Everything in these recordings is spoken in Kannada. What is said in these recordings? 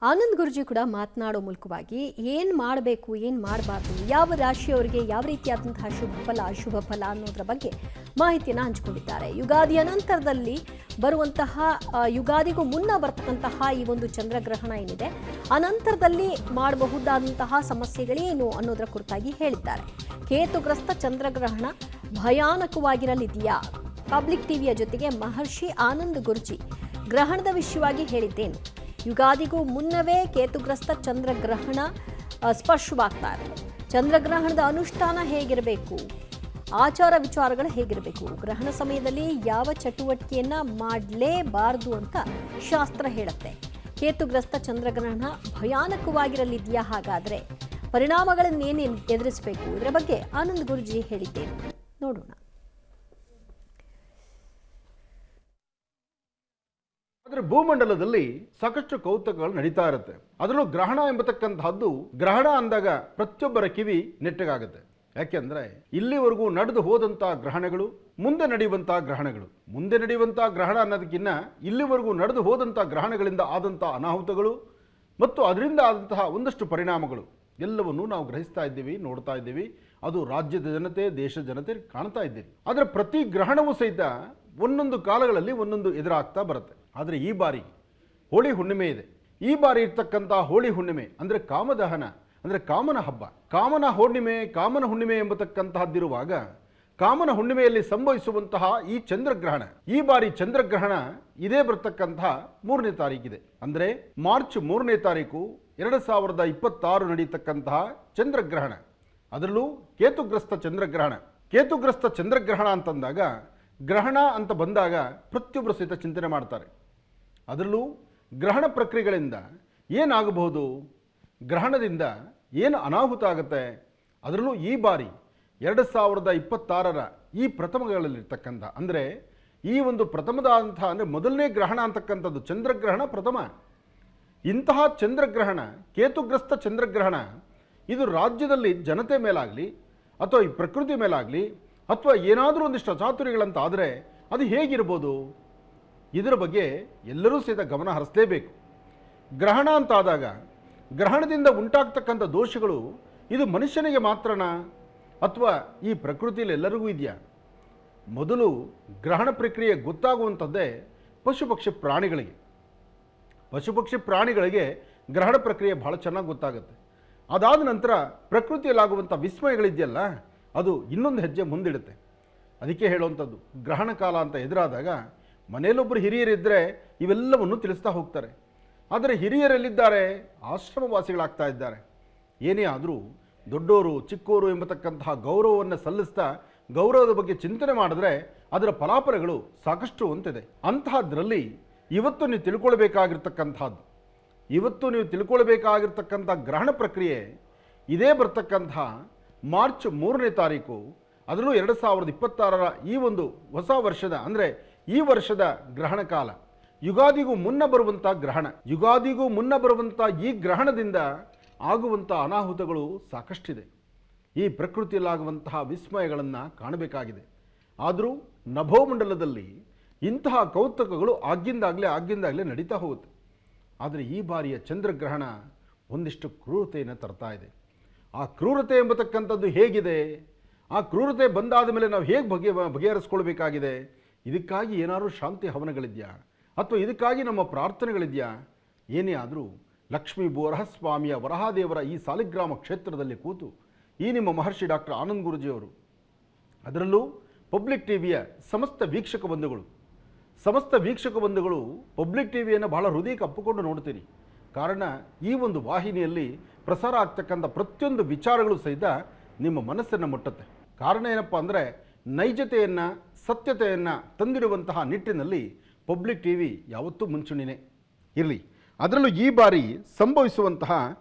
ಆನಂದ್ ಗುರುಜಿ ಕೂಡ ಮಾತನಾಡೋ ಮೂಲಕವಾಗಿ ಏನು ಮಾಡಬೇಕು ಏನು ಮಾಡಬಾರ್ದು, ಯಾವ ರಾಶಿಯವರಿಗೆ ಯಾವ ರೀತಿಯಾದಂತಹ ಶುಭ ಫಲ ಅಶುಭ ಫಲ ಅನ್ನೋದರ ಬಗ್ಗೆ ಮಾಹಿತಿಯನ್ನು ಹಂಚಿಕೊಂಡಿದ್ದಾರೆ. ಯುಗಾದಿ ಅನಂತರದಲ್ಲಿ ಬರುವಂತಹ ಯುಗಾದಿಗೂ ಮುನ್ನ ಬರ್ತಕ್ಕಂತಹ ಈ ಒಂದು ಚಂದ್ರಗ್ರಹಣ ಏನಿದೆ, ಅನಂತರದಲ್ಲಿ ಮಾಡಬಹುದಾದಂತಹ ಸಮಸ್ಯೆಗಳೇನು ಅನ್ನೋದರ ಕುರಿತಾಗಿ ಹೇಳಿದ್ದಾರೆ. ಕೇತುಗ್ರಸ್ತ ಚಂದ್ರಗ್ರಹಣ ಭಯಾನಕವಾಗಿರಲಿದೆಯಾ? ಪಬ್ಲಿಕ್ ಟಿವಿಯ ಜೊತೆಗೆ ಮಹರ್ಷಿ ಆನಂದ್ ಗುರುಜಿ ಗ್ರಹಣದ ವಿಷಯವಾಗಿ ಹೇಳಿದ್ದೇನು, ಯುಗಾದಿಗೂ ಮುನ್ನವೇ ಕೇತುಗ್ರಸ್ತ ಚಂದ್ರಗ್ರಹಣ ಸ್ಪರ್ಶವಾಗ್ತಾ ಇದೆ, ಚಂದ್ರಗ್ರಹಣದ ಅನುಷ್ಠಾನ ಹೇಗಿರಬೇಕು, ಆಚಾರ ವಿಚಾರಗಳು ಹೇಗಿರಬೇಕು, ಗ್ರಹಣ ಸಮಯದಲ್ಲಿ ಯಾವ ಚಟುವಟಿಕೆಯನ್ನ ಮಾಡಲೇಬಾರದು ಅಂತ ಶಾಸ್ತ್ರ ಹೇಳುತ್ತೆ. ಕೇತುಗ್ರಸ್ತ ಚಂದ್ರಗ್ರಹಣ ಭಯಾನಕವಾಗಿರಲಿದೆಯಾ? ಹಾಗಾದ್ರೆ ಪರಿಣಾಮಗಳನ್ನೇನು ಎದುರಿಸಬೇಕು, ಇದರ ಬಗ್ಗೆ ಆನಂದ್ ಗುರುಜಿ ಹೇಳಿದ್ದೇನೆ, ನೋಡೋಣ. ಆದರೆ ಭೂಮಂಡಲದಲ್ಲಿ ಸಾಕಷ್ಟು ಕೌತುಕಗಳು ನಡೀತಾ ಇರುತ್ತೆ. ಅದರಲ್ಲೂ ಗ್ರಹಣ ಎಂಬತಕ್ಕಂತಹದ್ದು, ಗ್ರಹಣ ಅಂದಾಗ ಪ್ರತಿಯೊಬ್ಬರ ಕಿವಿ ನೆಟ್ಟಗಾಗುತ್ತೆ. ಯಾಕೆಂದ್ರೆ ಇಲ್ಲಿವರೆಗೂ ನಡೆದು ಹೋದಂತಹ ಗ್ರಹಣಗಳು, ಮುಂದೆ ನಡೆಯುವಂತಹ ಗ್ರಹಣಗಳು, ಮುಂದೆ ನಡೆಯುವಂತಹ ಗ್ರಹಣ ಅನ್ನೋದಕ್ಕಿಂತ ಇಲ್ಲಿವರೆಗೂ ನಡೆದು ಹೋದಂತಹ ಗ್ರಹಣಗಳಿಂದ ಆದಂತಹ ಅನಾಹುತಗಳು ಮತ್ತು ಅದರಿಂದ ಆದಂತಹ ಒಂದಷ್ಟು ಪರಿಣಾಮಗಳು ಎಲ್ಲವನ್ನೂ ನಾವು ಗ್ರಹಿಸ್ತಾ ಇದ್ದೀವಿ, ನೋಡ್ತಾ ಇದ್ದೀವಿ. ಅದು ರಾಜ್ಯದ ಜನತೆ, ದೇಶದ ಜನತೆ ಕಾಣ್ತಾ ಇದ್ದೀವಿ. ಆದರೆ ಪ್ರತಿ ಗ್ರಹಣವೂ ಸಹಿತ ಒಂದೊಂದು ಕಾಲಗಳಲ್ಲಿ ಒಂದೊಂದು ಎದುರಾಗ್ತಾ ಬರುತ್ತೆ. ಆದರೆ ಈ ಬಾರಿ ಹೋಳಿ ಹುಣ್ಣಿಮೆ ಇದೆ. ಈ ಬಾರಿ ಇರ್ತಕ್ಕಂಥ ಹೋಳಿ ಹುಣ್ಣಿಮೆ ಅಂದರೆ ಕಾಮದಹನ, ಅಂದರೆ ಕಾಮನ ಹಬ್ಬ. ಕಾಮನ ಹುಣ್ಣಿಮೆ ಎಂಬತಕ್ಕಂತಹದ್ದಿರುವಾಗ ಕಾಮನ ಹುಣ್ಣಿಮೆಯಲ್ಲಿ ಸಂಭವಿಸುವಂತಹ ಈ ಚಂದ್ರಗ್ರಹಣ, ಈ ಬಾರಿ ಚಂದ್ರಗ್ರಹಣ ಇದೇ ಬರ್ತಕ್ಕಂತಹ 3ನೇ ತಾರೀಕಿದೆ. ಅಂದರೆ ಮಾರ್ಚ್ 3ನೇ ತಾರೀಕು 2026 ನಡೆಯತಕ್ಕಂತಹ ಚಂದ್ರಗ್ರಹಣ. ಅದರಲ್ಲೂ ಕೇತುಗ್ರಸ್ತ ಚಂದ್ರಗ್ರಹಣ. ಕೇತುಗ್ರಸ್ತ ಚಂದ್ರಗ್ರಹಣ ಅಂತಂದಾಗ, ಗ್ರಹಣ ಅಂತ ಬಂದಾಗ ಪ್ರತಿಯೊಬ್ಬರು ಸಹಿತ ಚಿಂತನೆ ಮಾಡ್ತಾರೆ. ಅದರಲ್ಲೂ ಗ್ರಹಣ ಪ್ರಕ್ರಿಯೆಗಳಿಂದ ಏನಾಗಬಹುದು, ಗ್ರಹಣದಿಂದ ಏನು ಅನಾಹುತ ಆಗುತ್ತೆ. ಅದರಲ್ಲೂ ಈ ಬಾರಿ 2026 ಈ ಪ್ರಥಮಗಳಲ್ಲಿರ್ತಕ್ಕಂಥ, ಅಂದರೆ ಈ ಒಂದು ಪ್ರಥಮದಾದಂಥ, ಅಂದರೆ ಮೊದಲನೇ ಗ್ರಹಣ ಅಂತಕ್ಕಂಥದ್ದು ಚಂದ್ರಗ್ರಹಣ ಪ್ರಥಮ. ಇಂತಹ ಚಂದ್ರಗ್ರಹಣ, ಕೇತುಗ್ರಸ್ತ ಚಂದ್ರಗ್ರಹಣ, ಇದು ರಾಜ್ಯದಲ್ಲಿ ಜನತೆ ಮೇಲಾಗಲಿ ಅಥವಾ ಈ ಪ್ರಕೃತಿ ಮೇಲಾಗಲಿ ಅಥವಾ ಏನಾದರೂ ಒಂದಿಷ್ಟು ಅಚಾತುರ್ಯಗಳಂತ ಆದರೆ ಅದು ಹೇಗಿರ್ಬೋದು, ಇದರ ಬಗ್ಗೆ ಎಲ್ಲರೂ ಸಹಿತ ಗಮನ ಹರಿಸಲೇಬೇಕು. ಗ್ರಹಣ ಅಂತ ಆದಾಗ ಗ್ರಹಣದಿಂದ ಉಂಟಾಗ್ತಕ್ಕಂಥ ದೋಷಗಳು ಇದು ಮನುಷ್ಯನಿಗೆ ಮಾತ್ರನಾ ಅಥವಾ ಈ ಪ್ರಕೃತಿಯಲ್ಲಿ ಎಲ್ಲರಿಗೂ ಇದೆಯಾ? ಮೊದಲು ಗ್ರಹಣ ಪ್ರಕ್ರಿಯೆ ಗೊತ್ತಾಗುವಂಥದ್ದೇ ಪಶು ಪಕ್ಷಿ ಪ್ರಾಣಿಗಳಿಗೆ ಗ್ರಹಣ ಪ್ರಕ್ರಿಯೆ ಬಹಳ ಚೆನ್ನಾಗಿ ಗೊತ್ತಾಗುತ್ತೆ. ಅದಾದ ನಂತರ ಪ್ರಕೃತಿಯಲ್ಲಾಗುವಂಥ ವಿಸ್ಮಯಗಳಿದೆಯಲ್ಲ, ಅದು ಇನ್ನೊಂದು ಹೆಜ್ಜೆ ಮುಂದಿಡುತ್ತೆ. ಅದಕ್ಕೆ ಹೇಳುವಂಥದ್ದು, ಗ್ರಹಣ ಕಾಲ ಅಂತ ಎದುರಾದಾಗ ಮನೆಯಲ್ಲೊಬ್ಬರು ಹಿರಿಯರಿದ್ದರೆ ಇವೆಲ್ಲವನ್ನು ತಿಳಿಸ್ತಾ ಹೋಗ್ತಾರೆ. ಆದರೆ ಹಿರಿಯರೆಲ್ಲಿದ್ದಾರೆ? ಆಶ್ರಮವಾಸಿಗಳಾಗ್ತಾ ಇದ್ದಾರೆ. ಏನೇ ಆದರೂ ದೊಡ್ಡೋರು ಚಿಕ್ಕೋರು ಎಂಬತಕ್ಕಂತಹ ಗೌರವವನ್ನು ಸಲ್ಲಿಸ್ತಾ ಗೌರವದ ಬಗ್ಗೆ ಚಿಂತನೆ ಮಾಡಿದ್ರೆ ಅದರ ಫಲಾಫಲಗಳು ಸಾಕಷ್ಟು ಅಂತಿದೆ. ಅಂತಹದ್ರಲ್ಲಿ ಇವತ್ತು ನೀವು ತಿಳ್ಕೊಳ್ಬೇಕಾಗಿರ್ತಕ್ಕಂಥ ಗ್ರಹಣ ಪ್ರಕ್ರಿಯೆ ಇದೇ ಬರ್ತಕ್ಕಂಥ ಮಾರ್ಚ್ 3ನೇ ತಾರೀಕು. ಅದರಲ್ಲೂ 2026 ಈ ಒಂದು ಹೊಸ ವರ್ಷದ, ಅಂದರೆ ಈ ವರ್ಷದ ಗ್ರಹಣ ಕಾಲ, ಯುಗಾದಿಗೂ ಮುನ್ನ ಬರುವಂಥ ಈ ಗ್ರಹಣದಿಂದ ಆಗುವಂಥ ಅನಾಹುತಗಳು ಸಾಕಷ್ಟಿದೆ. ಈ ಪ್ರಕೃತಿಯಲ್ಲಾಗುವಂತಹ ವಿಸ್ಮಯಗಳನ್ನು ಕಾಣಬೇಕಾಗಿದೆ. ಆದರೂ ನಭೋಮಂಡಲದಲ್ಲಿ ಇಂತಹ ಕೌತುಕಗಳು ಆಗಿಂದಾಗಲೇ ನಡೀತಾ ಹೋಗುತ್ತೆ. ಆದರೆ ಈ ಬಾರಿಯ ಚಂದ್ರಗ್ರಹಣ ಒಂದಿಷ್ಟು ಕ್ರೂರತೆಯನ್ನು ತರ್ತಾ ಇದೆ. ಆ ಕ್ರೂರತೆ ಎಂಬತಕ್ಕಂಥದ್ದು ಹೇಗಿದೆ, ಆ ಕ್ರೂರತೆ ಬಂದಾದ ಮೇಲೆ ನಾವು ಹೇಗೆ ಬಗೆಹರಿಸ್ಕೊಳ್ಬೇಕಾಗಿದೆ, ಇದಕ್ಕಾಗಿ ಏನಾದರೂ ಶಾಂತಿ ಹವನಗಳಿದೆಯಾ ಅಥವಾ ಇದಕ್ಕಾಗಿ ನಮ್ಮ ಪ್ರಾರ್ಥನೆಗಳಿದೆಯಾ? ಏನೇ ಆದರೂ ಲಕ್ಷ್ಮೀ ಬೋರಹಸ್ವಾಮಿಯ ವರಹಾದೇವರ ಈ ಸಾಲಿಗ್ರಾಮ ಕ್ಷೇತ್ರದಲ್ಲಿ ಕೂತು ಈ ನಿಮ್ಮ ಮಹರ್ಷಿ ಡಾಕ್ಟರ್ ಆನಂದ್ ಗುರುಜಿಯವರು, ಅದರಲ್ಲೂ ಪಬ್ಲಿಕ್ ಟಿವಿಯ ಸಮಸ್ತ ವೀಕ್ಷಕ ಬಂಧುಗಳು ಪಬ್ಲಿಕ್ ಟಿವಿಯನ್ನು ಬಹಳ ಹೃದಯಕ್ಕೆ ಅಪ್ಪಿಕೊಂಡು ನೋಡ್ತೀರಿ. ಕಾರಣ ಈ ಒಂದು ವಾಹಿನಿಯಲ್ಲಿ ಪ್ರಸಾರ ಆಗ್ತಕ್ಕಂಥ ಪ್ರತಿಯೊಂದು ವಿಚಾರಗಳು ಸಹಿತ ನಿಮ್ಮ ಮನಸ್ಸನ್ನು ಮುಟ್ಟುತ್ತೆ. ಕಾರಣ ಏನಪ್ಪ ಅಂದರೆ, ನೈಜತೆಯನ್ನು ಸತ್ಯತೆಯನ್ನು ತಂದಿರುವಂತಹ ನಿಟ್ಟಿನಲ್ಲಿ ಪಬ್ಲಿಕ್ ಟಿವಿ ಯಾವತ್ತೂ ಮುಂಚೂಣಿನೇ ಇರಲಿ. ಅದರಲ್ಲೂ ಈ ಬಾರಿ ಸಂಭವಿಸುವಂತಹ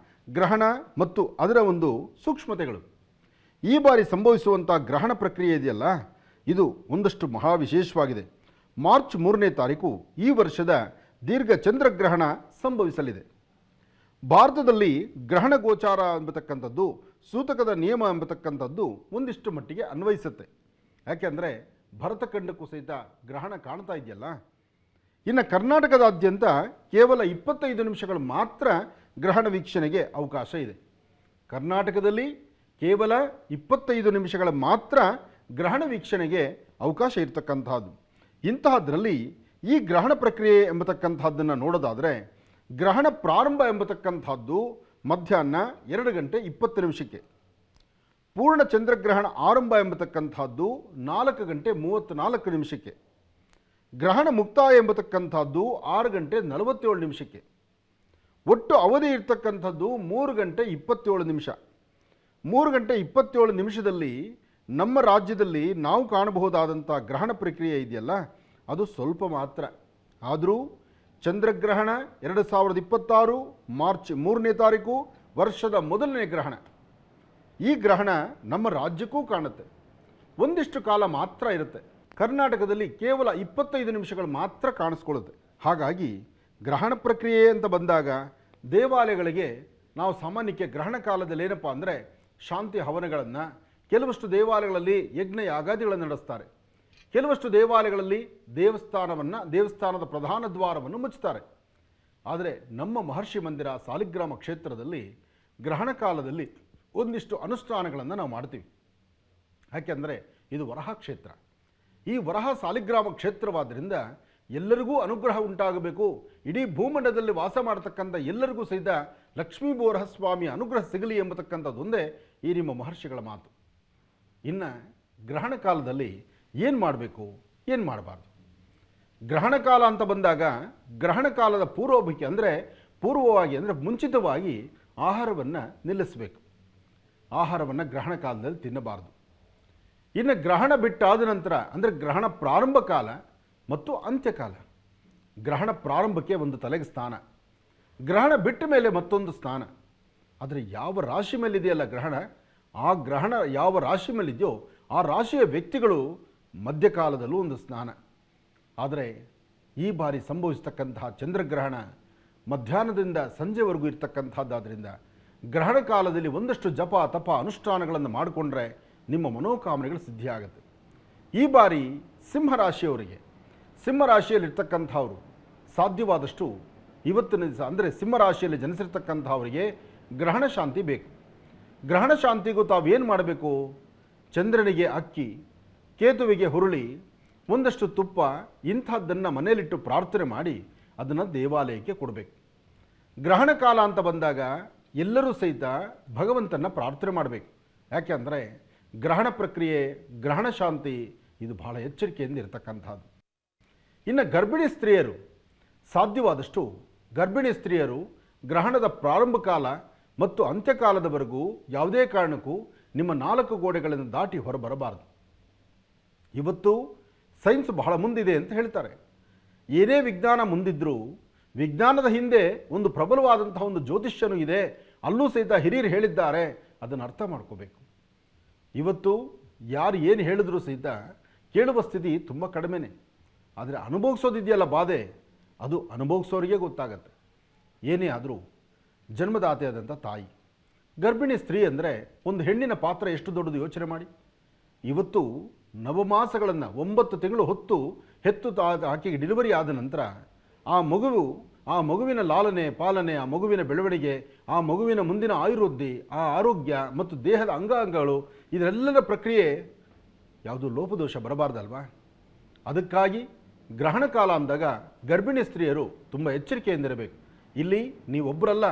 ಗ್ರಹಣ ಮತ್ತು ಅದರ ಒಂದು ಸೂಕ್ಷ್ಮತೆಗಳು, ಈ ಬಾರಿ ಸಂಭವಿಸುವಂಥ ಗ್ರಹಣ ಪ್ರಕ್ರಿಯೆ ಇದೆಯಲ್ಲ, ಇದು ಒಂದಷ್ಟು ಮಹಾವಿಶೇಷವಾಗಿದೆ. ಮಾರ್ಚ್ 3ನೇ ತಾರೀಕು ಈ ವರ್ಷದ ದೀರ್ಘ ಚಂದ್ರಗ್ರಹಣ ಸಂಭವಿಸಲಿದೆ. ಭಾರತದಲ್ಲಿ ಗ್ರಹಣ ಗೋಚಾರ ಎಂಬತಕ್ಕಂಥದ್ದು, ಸೂತಕದ ನಿಯಮ ಎಂಬತಕ್ಕಂಥದ್ದು ಒಂದಿಷ್ಟು ಮಟ್ಟಿಗೆ ಅನ್ವಯಿಸುತ್ತೆ. ಯಾಕೆಂದರೆ ಭರತಖಂಡಕ್ಕೂ ಸಹಿತ ಗ್ರಹಣ ಕಾಣ್ತಾ ಇದೆಯಲ್ಲ, ಇನ್ನು ಕರ್ನಾಟಕದಾದ್ಯಂತ ಕೇವಲ 25 ನಿಮಿಷಗಳು ಮಾತ್ರ ಗ್ರಹಣ ವೀಕ್ಷಣೆಗೆ ಅವಕಾಶ ಇದೆ. ಕರ್ನಾಟಕದಲ್ಲಿ ಕೇವಲ 25 ನಿಮಿಷಗಳ ಮಾತ್ರ ಗ್ರಹಣ ವೀಕ್ಷಣೆಗೆ ಅವಕಾಶ ಇರತಕ್ಕಂತಹದ್ದು. ಇಂತಹದ್ರಲ್ಲಿ ಈ ಗ್ರಹಣ ಪ್ರಕ್ರಿಯೆ ಎಂಬತಕ್ಕಂಥದ್ದನ್ನು ನೋಡೋದಾದರೆ ಗ್ರಹಣ ಪ್ರಾರಂಭ ಎಂಬತಕ್ಕಂಥದ್ದು ಮಧ್ಯಾಹ್ನ 2 ಗಂಟೆ 20 ನಿಮಿಷಕ್ಕೆ, ಪೂರ್ಣ ಚಂದ್ರಗ್ರಹಣ ಆರಂಭ ಎಂಬತಕ್ಕಂಥದ್ದು 4 ಗಂಟೆ 34 ನಿಮಿಷಕ್ಕೆ, ಗ್ರಹಣ ಮುಕ್ತಾಯ ಎಂಬತಕ್ಕಂಥದ್ದು 6 ಗಂಟೆ 47 ನಿಮಿಷಕ್ಕೆ, ಒಟ್ಟು ಅವಧಿ ಇರ್ತಕ್ಕಂಥದ್ದು 3 ಗಂಟೆ 27 ನಿಮಿಷ. 3 ಗಂಟೆ 27 ನಿಮಿಷದಲ್ಲಿ ನಮ್ಮ ರಾಜ್ಯದಲ್ಲಿ ನಾವು ಕಾಣಬಹುದಾದಂಥ ಗ್ರಹಣ ಪ್ರಕ್ರಿಯೆ ಇದೆಯಲ್ಲ ಅದು ಸ್ವಲ್ಪ ಮಾತ್ರ. ಆದರೂ ಚಂದ್ರಗ್ರಹಣ 2026 ಮಾರ್ಚ್ 3ನೇ ತಾರೀಕು ವರ್ಷದ ಮೊದಲನೇ ಗ್ರಹಣ. ಈ ಗ್ರಹಣ ನಮ್ಮ ರಾಜ್ಯಕ್ಕೂ ಕಾಣುತ್ತೆ, ಒಂದಿಷ್ಟು ಕಾಲ ಮಾತ್ರ ಇರುತ್ತೆ. ಕರ್ನಾಟಕದಲ್ಲಿ ಕೇವಲ 25 ನಿಮಿಷಗಳು ಮಾತ್ರ ಕಾಣಿಸ್ಕೊಳ್ಳುತ್ತೆ. ಹಾಗಾಗಿ ಗ್ರಹಣ ಪ್ರಕ್ರಿಯೆ ಅಂತ ಬಂದಾಗ ದೇವಾಲಯಗಳಿಗೆ ನಾವು ಸಾಮಾನ್ಯಕ್ಕೆ ಗ್ರಹಣ ಕಾಲದಲ್ಲಿ ಏನಪ್ಪ ಅಂದರೆ ಶಾಂತಿ ಹವನಗಳನ್ನು, ಕೆಲವಷ್ಟು ದೇವಾಲಯಗಳಲ್ಲಿ ಯಜ್ಞ ಯಾಗಾದಿಗಳನ್ನು ನಡೆಸ್ತಾರೆ, ಕೆಲವಷ್ಟು ದೇವಾಲಯಗಳಲ್ಲಿ ದೇವಸ್ಥಾನದ ಪ್ರಧಾನ ದ್ವಾರವನ್ನು ಮುಚ್ಚುತ್ತಾರೆ. ಆದರೆ ನಮ್ಮ ಮಹರ್ಷಿ ಮಂದಿರ ಸಾಲಿಗ್ರಾಮ ಕ್ಷೇತ್ರದಲ್ಲಿ ಗ್ರಹಣ ಕಾಲದಲ್ಲಿ ಒಂದಿಷ್ಟು ಅನುಷ್ಠಾನಗಳನ್ನು ನಾವು ಮಾಡ್ತೀವಿ. ಯಾಕೆಂದರೆ ಇದು ವರಹ ಕ್ಷೇತ್ರ. ಈ ವರಹ ಸಾಲಿಗ್ರಾಮ ಕ್ಷೇತ್ರವಾದ್ದರಿಂದ ಎಲ್ಲರಿಗೂ ಅನುಗ್ರಹ ಉಂಟಾಗಬೇಕು, ಇಡೀ ಭೂಮಂಡಲದಲ್ಲಿ ವಾಸ ಮಾಡತಕ್ಕಂಥ ಎಲ್ಲರಿಗೂ ಸಹಿತ ಲಕ್ಷ್ಮೀ ಬೋರಹಸ್ವಾಮಿಯ ಅನುಗ್ರಹ ಸಿಗಲಿ ಎಂಬತಕ್ಕಂಥದ್ದೊಂದೇ ಈ ನಿಮ್ಮ ಮಹರ್ಷಿಗಳ ಮಾತು. ಇನ್ನು ಗ್ರಹಣ ಕಾಲದಲ್ಲಿ ಏನು ಮಾಡಬೇಕು, ಏನು ಮಾಡಬಾರ್ದು? ಗ್ರಹಣ ಕಾಲ ಅಂತ ಬಂದಾಗ ಗ್ರಹಣ ಕಾಲದ ಪೂರ್ವವಾಗಿ ಅಂದರೆ ಮುಂಚಿತವಾಗಿ ಆಹಾರವನ್ನು ನಿಲ್ಲಿಸಬೇಕು. ಆಹಾರವನ್ನು ಗ್ರಹಣ ಕಾಲದಲ್ಲಿ ತಿನ್ನಬಾರ್ದು. ಇನ್ನು ಗ್ರಹಣ ಬಿಟ್ಟಾದ ನಂತರ ಅಂದರೆ ಗ್ರಹಣ ಪ್ರಾರಂಭ ಕಾಲ ಮತ್ತು ಅಂತ್ಯಕಾಲ. ಗ್ರಹಣ ಪ್ರಾರಂಭಕ್ಕೆ ಒಂದು ತಲೆಗೆ ಸ್ಥಾನ, ಗ್ರಹಣ ಬಿಟ್ಟ ಮೇಲೆ ಮತ್ತೊಂದು ಸ್ಥಾನ. ಆದರೆ ಯಾವ ರಾಶಿ ಮೇಲಿದೆಯಲ್ಲ ಗ್ರಹಣ, ಆ ಗ್ರಹಣ ಯಾವ ರಾಶಿ ಮೇಲಿದೆಯೋ ಆ ರಾಶಿಯ ವ್ಯಕ್ತಿಗಳು ಮಧ್ಯಕಾಲದಲ್ಲೂ ಒಂದು ಸ್ನಾನ. ಆದರೆ ಈ ಬಾರಿ ಸಂಭವಿಸ್ತಕ್ಕಂತಹ ಚಂದ್ರಗ್ರಹಣ ಮಧ್ಯಾಹ್ನದಿಂದ ಸಂಜೆವರೆಗೂ ಇರ್ತಕ್ಕಂಥದ್ದಾದ್ದರಿಂದ ಗ್ರಹಣ ಕಾಲದಲ್ಲಿ ಒಂದಷ್ಟು ಜಪ ತಪ ಅನುಷ್ಠಾನಗಳನ್ನು ಮಾಡಿಕೊಂಡ್ರೆ ನಿಮ್ಮ ಮನೋಕಾಮನೆಗಳು ಸಿದ್ಧಿಯಾಗುತ್ತೆ. ಈ ಬಾರಿ ಸಿಂಹರಾಶಿಯಲ್ಲಿರ್ತಕ್ಕಂಥವರು ಸಾಧ್ಯವಾದಷ್ಟು ಇವತ್ತಿನ ದಿವಸ ಅಂದರೆ ಸಿಂಹರಾಶಿಯಲ್ಲಿ ಜನಿಸಿರ್ತಕ್ಕಂಥವರಿಗೆ ಗ್ರಹಣ ಶಾಂತಿ ಬೇಕು. ಗ್ರಹಣ ಶಾಂತಿಗೂ ತಾವೇನು ಮಾಡಬೇಕು? ಚಂದ್ರನಿಗೆ ಅಕ್ಕಿ, ಕೇತುವಿಗೆ ಹುರುಳಿ, ಒಂದಷ್ಟು ತುಪ್ಪ ಇಂಥದ್ದನ್ನು ಮನೆಯಲ್ಲಿಟ್ಟು ಪ್ರಾರ್ಥನೆ ಮಾಡಿ ಅದನ್ನು ದೇವಾಲಯಕ್ಕೆ ಕೊಡಬೇಕು. ಗ್ರಹಣ ಕಾಲ ಅಂತ ಬಂದಾಗ ಎಲ್ಲರೂ ಸಹಿತ ಭಗವಂತನ ಪ್ರಾರ್ಥನೆ ಮಾಡಬೇಕು. ಯಾಕೆಂದರೆ ಗ್ರಹಣ ಪ್ರಕ್ರಿಯೆ, ಗ್ರಹಣ ಶಾಂತಿ ಇದು ಬಹಳ ಎಚ್ಚರಿಕೆಯಿಂದ ಇರತಕ್ಕಂಥದ್ದು. ಇನ್ನು ಗರ್ಭಿಣಿ ಸ್ತ್ರೀಯರು ಸಾಧ್ಯವಾದಷ್ಟು ಗ್ರಹಣದ ಪ್ರಾರಂಭ ಕಾಲ ಮತ್ತು ಅಂತ್ಯಕಾಲದವರೆಗೂ ಯಾವುದೇ ಕಾರಣಕ್ಕೂ ನಿಮ್ಮ 4 ಗೋಡೆಗಳನ್ನು ದಾಟಿ ಹೊರಬರಬಾರದು. ಇವತ್ತು ಸೈನ್ಸ್ ಬಹಳ ಮುಂದಿದೆ ಅಂತ ಹೇಳ್ತಾರೆ. ಏನೇ ವಿಜ್ಞಾನ ಮುಂದಿದ್ರೂ ವಿಜ್ಞಾನದ ಹಿಂದೆ ಒಂದು ಪ್ರಬಲವಾದಂತಹ ಒಂದು ಜ್ಯೋತಿಷ್ಯನು ಇದೆ, ಅಲ್ಲೂ ಸಹಿತ ಹಿರಿಯರು ಹೇಳಿದ್ದಾರೆ. ಅದನ್ನು ಅರ್ಥ ಮಾಡ್ಕೋಬೇಕು. ಇವತ್ತು ಯಾರು ಏನು ಹೇಳಿದ್ರೂ ಸಹಿತ ಕೇಳುವ ಸ್ಥಿತಿ ತುಂಬ ಕಡಿಮೆನೇ. ಆದರೆ ಅನುಭವಿಸೋದಿದೆಯಲ್ಲ ಬಾಧೆ, ಅದು ಅನುಭವಿಸೋರಿಗೆ ಗೊತ್ತಾಗತ್ತೆ. ಏನೇ ಆದರೂ ಜನ್ಮದಾತೆಯಾದಂಥ ತಾಯಿ, ಗರ್ಭಿಣಿ ಸ್ತ್ರೀ ಅಂದರೆ ಒಂದು ಹೆಣ್ಣಿನ ಪಾತ್ರ ಎಷ್ಟು ದೊಡ್ಡದು ಯೋಚನೆ ಮಾಡಿ. ಇವತ್ತು ನವಮಾಸಗಳನ್ನು 9 ತಿಂಗಳು ಹೆತ್ತು ಆಕೆಗೆ ಡೆಲಿವರಿ ಆದ ನಂತರ ಆ ಮಗುವಿನ ಲಾಲನೆ ಪಾಲನೆ, ಆ ಮಗುವಿನ ಬೆಳವಣಿಗೆ, ಆ ಮಗುವಿನ ಮುಂದಿನ ಆಯುರ್ವೃದ್ಧಿ, ಆ ಆರೋಗ್ಯ ಮತ್ತು ದೇಹದ ಅಂಗಾಂಗಗಳು, ಇದೆಲ್ಲರ ಪ್ರಕ್ರಿಯೆ ಯಾವುದು ಲೋಪದೋಷ ಬರಬಾರ್ದಲ್ವಾ? ಅದಕ್ಕಾಗಿ ಗ್ರಹಣ ಕಾಲ ಅಂದಾಗ ಗರ್ಭಿಣಿ ಸ್ತ್ರೀಯರು ತುಂಬ ಎಚ್ಚರಿಕೆಯಿಂದಿರಬೇಕು. ಇಲ್ಲಿ ನೀವೊಬ್ಬರಲ್ಲ,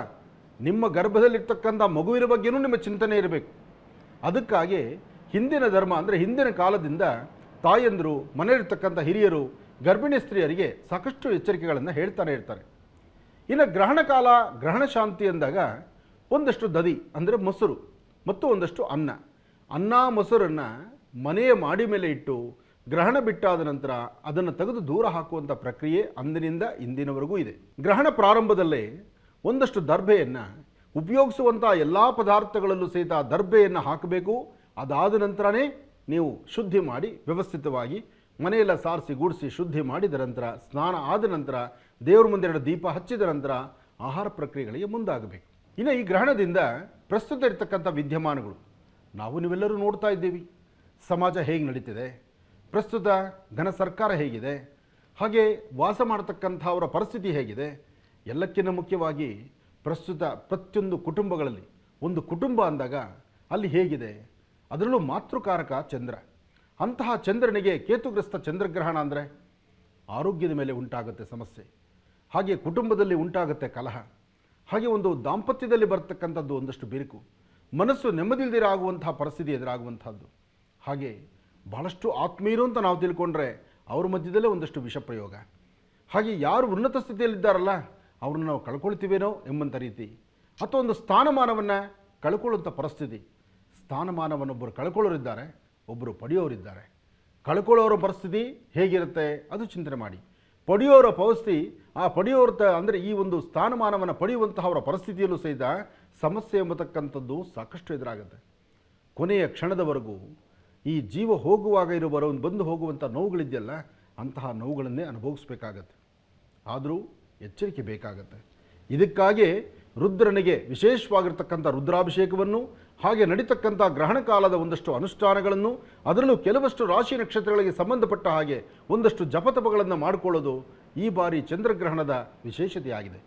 ನಿಮ್ಮ ಗರ್ಭದಲ್ಲಿರ್ತಕ್ಕಂಥ ಮಗುವಿನ ಬಗ್ಗೆಯೂ ನಿಮ್ಮ ಚಿಂತನೆ ಇರಬೇಕು. ಅದಕ್ಕಾಗಿ ಹಿಂದಿನ ಧರ್ಮ ಅಂದರೆ ಹಿಂದಿನ ಕಾಲದಿಂದ ತಾಯಂದರು, ಮನೆಯಲ್ಲಿರ್ತಕ್ಕಂಥ ಹಿರಿಯರು ಗರ್ಭಿಣಿ ಸ್ತ್ರೀಯರಿಗೆ ಸಾಕಷ್ಟು ಎಚ್ಚರಿಕೆಗಳನ್ನು ಹೇಳ್ತಾನೆ ಇರ್ತಾರೆ. ಇನ್ನು ಗ್ರಹಣ ಕಾಲ, ಗ್ರಹಣ ಶಾಂತಿ ಅಂದಾಗ ಒಂದಷ್ಟು ದದಿ ಅಂದರೆ ಮೊಸರು ಮತ್ತು ಒಂದಷ್ಟು ಅನ್ನ ಮೊಸರನ್ನು ಮನೆಯ ಮಾಡಿ ಮೇಲೆ ಇಟ್ಟು ಗ್ರಹಣ ಬಿಟ್ಟಾದ ನಂತರ ಅದನ್ನು ತೆಗೆದು ದೂರ ಹಾಕುವಂಥ ಪ್ರಕ್ರಿಯೆ ಅಂದಿನಿಂದ ಇಂದಿನವರೆಗೂ ಇದೆ. ಗ್ರಹಣ ಪ್ರಾರಂಭದಲ್ಲೇ ಒಂದಷ್ಟು ದರ್ಭೆಯನ್ನು ಉಪಯೋಗಿಸುವಂಥ ಎಲ್ಲ ಪದಾರ್ಥಗಳಲ್ಲೂ ಸಹಿತ ದರ್ಭೆಯನ್ನು ಹಾಕಬೇಕು. ಅದಾದ ನಂತರನೇ ನೀವು ಶುದ್ಧಿ ಮಾಡಿ ವ್ಯವಸ್ಥಿತವಾಗಿ ಮನೆಯೆಲ್ಲ ಸಾರಿಸಿ ಗೂಡಿಸಿ ಶುದ್ಧಿ ಮಾಡಿದ ನಂತರ, ಸ್ನಾನ ಆದ ನಂತರ, ದೇವರ ಮುಂದೆ 2 ದೀಪ ಹಚ್ಚಿದ ನಂತರ ಆಹಾರ ಪ್ರಕ್ರಿಯೆಗಳಿಗೆ ಮುಂದಾಗಬೇಕು. ಇನ್ನು ಈ ಗ್ರಹಣದಿಂದ ಪ್ರಸ್ತುತ ಇರತಕ್ಕಂಥ ವಿದ್ಯಮಾನಗಳು ನೀವೆಲ್ಲರೂ ನೋಡ್ತಾ ಇದ್ದೀವಿ. ಸಮಾಜ ಹೇಗೆ ನಡೀತಿದೆ, ಪ್ರಸ್ತುತ ಘನ ಸರ್ಕಾರ ಹೇಗಿದೆ, ಹಾಗೆ ವಾಸ ಮಾಡತಕ್ಕಂಥ ಅವರ ಪರಿಸ್ಥಿತಿ ಹೇಗಿದೆ, ಎಲ್ಲಕ್ಕಿಂತ ಮುಖ್ಯವಾಗಿ ಪ್ರಸ್ತುತ ಪ್ರತಿಯೊಂದು ಕುಟುಂಬಗಳಲ್ಲಿ ಒಂದು ಕುಟುಂಬ ಅಂದಾಗ ಅಲ್ಲಿ ಹೇಗಿದೆ, ಅದರಲ್ಲೂ ಮಾತೃಕಾರಕ ಚಂದ್ರ. ಅಂತಹ ಚಂದ್ರನಿಗೆ ಕೇತುಗ್ರಸ್ತ ಚಂದ್ರಗ್ರಹಣ ಅಂದರೆ ಆರೋಗ್ಯದ ಮೇಲೆ ಉಂಟಾಗುತ್ತೆ ಸಮಸ್ಯೆ, ಹಾಗೆ ಕುಟುಂಬದಲ್ಲಿ ಉಂಟಾಗುತ್ತೆ ಕಲಹ, ಹಾಗೆ ಒಂದು ದಾಂಪತ್ಯದಲ್ಲಿ ಬರ್ತಕ್ಕಂಥದ್ದು ಒಂದಷ್ಟು ಬಿರುಕು, ಮನಸ್ಸು ನೆಮ್ಮದಿಲ್ದಿರ ಆಗುವಂತಹ ಪರಿಸ್ಥಿತಿ ಎದುರಾಗುವಂಥದ್ದು. ಹಾಗೆ ಬಹಳಷ್ಟು ಆತ್ಮೀಯರು ಅಂತ ನಾವು ತಿಳ್ಕೊಂಡ್ರೆ ಅವ್ರ ಮಧ್ಯದಲ್ಲೇ ಒಂದಷ್ಟು ವಿಷ ಪ್ರಯೋಗ. ಹಾಗೆ ಯಾರು ಉನ್ನತ ಸ್ಥಿತಿಯಲ್ಲಿದ್ದಾರಲ್ಲ ಅವ್ರನ್ನ ನಾವು ಕಳ್ಕೊಳ್ತೀವೇನೋ ಎಂಬಂಥ ರೀತಿ, ಅಥವಾ ಒಂದು ಸ್ಥಾನಮಾನವನ್ನು ಕಳ್ಕೊಳ್ಳುವಂಥ ಪರಿಸ್ಥಿತಿ. ಸ್ಥಾನಮಾನವನ್ನೊಬ್ಬರು ಕಳ್ಕೊಳ್ಳೋರಿದ್ದಾರೆ, ಒಬ್ಬರು ಪಡೆಯೋರಿದ್ದಾರೆ. ಕಳ್ಕೊಳ್ಳೋರ ಪರಿಸ್ಥಿತಿ ಹೇಗಿರುತ್ತೆ ಅದು ಚಿಂತನೆ ಮಾಡಿ. ಪಡೆಯೋರ ಪರಿಸ್ಥಿತಿ, ಆ ಪಡೆಯೋರ ಅಂದರೆ ಈ ಒಂದು ಸ್ಥಾನಮಾನವನ್ನು ಪಡೆಯುವಂತಹ ಅವರ ಪರಿಸ್ಥಿತಿಯಲ್ಲೂ ಸಹಿತ ಸಮಸ್ಯೆ ಎಂಬತಕ್ಕಂಥದ್ದು ಸಾಕಷ್ಟು ಎದುರಾಗುತ್ತೆ. ಕೊನೆಯ ಕ್ಷಣದವರೆಗೂ ಈ ಜೀವ ಹೋಗುವಾಗ ಬಂದು ಹೋಗುವಂಥ ನೋವುಗಳಿದೆಯಲ್ಲ, ಅಂತಹ ನೋವುಗಳನ್ನೇ ಅನುಭವಿಸ್ಬೇಕಾಗತ್ತೆ. ಆದರೂ ಎಚ್ಚರಿಕೆ ಬೇಕಾಗತ್ತೆ. ಇದಕ್ಕಾಗಿ ರುದ್ರನಿಗೆ ವಿಶೇಷವಾಗಿರ್ತಕ್ಕಂಥ ರುದ್ರಾಭಿಷೇಕವನ್ನು, ಹಾಗೆ ನಡೀತಕ್ಕಂಥ ಗ್ರಹಣ ಕಾಲದ ಒಂದಷ್ಟು ಅನುಷ್ಠಾನಗಳನ್ನು, ಅದರಲ್ಲೂ ಕೆಲವಷ್ಟು ರಾಶಿ ನಕ್ಷತ್ರಗಳಿಗೆ ಸಂಬಂಧಪಟ್ಟ ಹಾಗೆ ಒಂದಷ್ಟು ಜಪತಪಗಳನ್ನು ಮಾಡಿಕೊಳ್ಳೋದು ಈ ಬಾರಿ ಚಂದ್ರಗ್ರಹಣದ ವಿಶೇಷತೆಯಾಗಿದೆ.